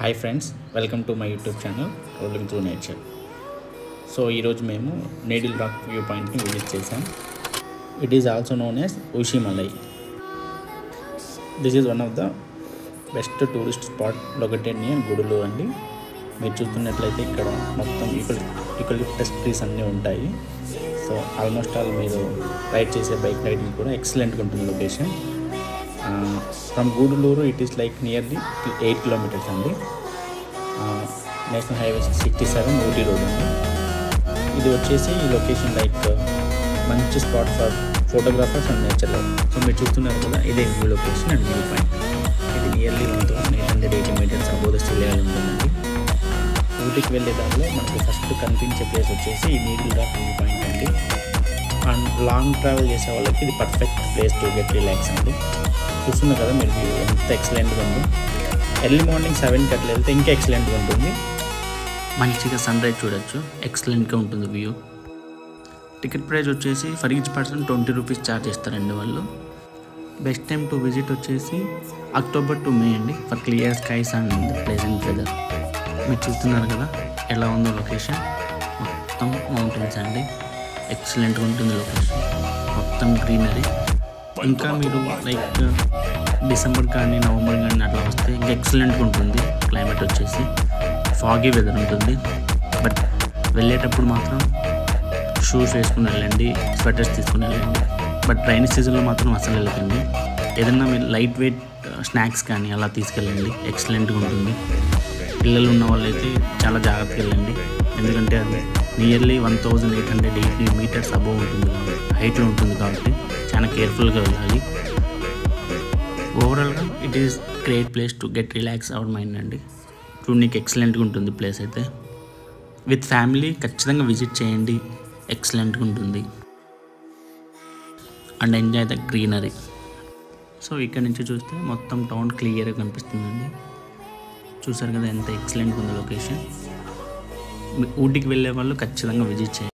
Hi friends, welcome to my YouTube channel rolling through nature. So ఈరోజు మేము needle rock view పాయింట్ని visit చేసాం. It is also known as Ooshimalai. This is one of the best tourist spot located near Gudalur అండి. మీరు చూస్తున్నట్లయితే ఇక్కడ మొత్తం eucalyptus trees అన్నీ ఉంటాయి. సో ఆల్మోస్ట్ ఆల్ మీరు రైడ్ చేసే బైక్ రైడింగ్ కూడా ఎక్సలెంట్గా ఉంటుంది location. From Gudalur it is like nearly 8 kilometers అండి. నేషనల్ హైవే 67 ఊటీ రోడ్ అండి. ఇది వచ్చేసి ఈ లొకేషన్ లైక్ మంచి spot for photographers and nature love. So మీరు చూస్తున్నారు కదా, ఇదే view location and view point. ఇది nearly 1880 meters above the sea level ఉంటుందండి. ఊటీకి వెళ్ళే దారిలో మనకు ఫస్ట్ కనిపించే ప్లేస్ వచ్చేసి ఈ నీడిల్ రాక్ వ్యూ పాయింట్ అండి. అండ్ లాంగ్ ట్రావెల్ చేసే వాళ్ళకి ఇది perfect place to get relax అండి. చూస్తున్నారు కదా మీరు, వ్యూ ఎంత ఎక్సలెంట్గా ఉంది. ఎర్లీ మార్నింగ్ 7కి అట్లా వెళ్తే ఇంకా ఎక్సలెంట్గా ఉంటుంది. మంచిగా సన్ రైజ్ చూడొచ్చు, ఎక్సలెంట్గా ఉంటుంది వ్యూ. టికెట్ ప్రైస్ వచ్చేసి for each person 20 rupees charge చేస్తారండి వాళ్ళు. బెస్ట్ టైం టు విజిట్ వచ్చేసి అక్టోబర్ టు మే అండి, for clear skies and pleasant weather. మీరు చూస్తున్నారు కదా ఎలా ఉందో లొకేషన్. మొత్తం మౌంటైన్స్ అండి, ఎక్సలెంట్గా ఉంటుంది లొకేషన్, మొత్తం గ్రీనరీ. ఇంకా మీరు లైక్ డిసెంబర్ కానీ నవంబర్ కానీ అట్లా వస్తే ఇంకా ఎక్సలెంట్గా ఉంటుంది. క్లైమేట్ వచ్చేసి ఫాగీ వెదర్ ఉంటుంది. బట్ వెళ్ళేటప్పుడు మాత్రం షూస్ వేసుకుని వెళ్ళండి, స్వెటర్స్ తీసుకుని వెళ్ళండి. బట్ రైనీ సీజన్లో మాత్రం అసలు వెళ్ళకండి. ఏదన్నా మీరు లైట్ వెయిట్ స్నాక్స్ కానీ అలా తీసుకెళ్ళండి, ఎక్సలెంట్గా ఉంటుంది. పిల్లలు ఉన్న వాళ్ళైతే చాలా జాగ్రత్తగా వెళ్ళండి, ఎందుకంటే అది నియర్లీ 1880 meters అబోవ్ ఉంటుంది, హైట్లో ఉంటుంది కాబట్టి చాలా కేర్ఫుల్గా వెళ్ళాలి. ఓవరాల్గా it is great place to get relax our mind అండి. చూడడానికి ఎక్సలెంట్గా ఉంటుంది ప్లేస్ అయితే. విత్ ఫ్యామిలీ ఖచ్చితంగా విజిట్ చేయండి, ఎక్సలెంట్గా ఉంటుంది. And enjoy the greenery. So ఇక్కడ నుంచి చూస్తే మొత్తం టౌన్ క్లియర్గా కనిపిస్తుందండి. చూసారు కదా ఎంత ఎక్సలెంట్గా ఉంది లొకేషన్. ఊటీకి వెళ్ళే వాళ్ళు ఖచ్చితంగా విజిట్ చేయండి.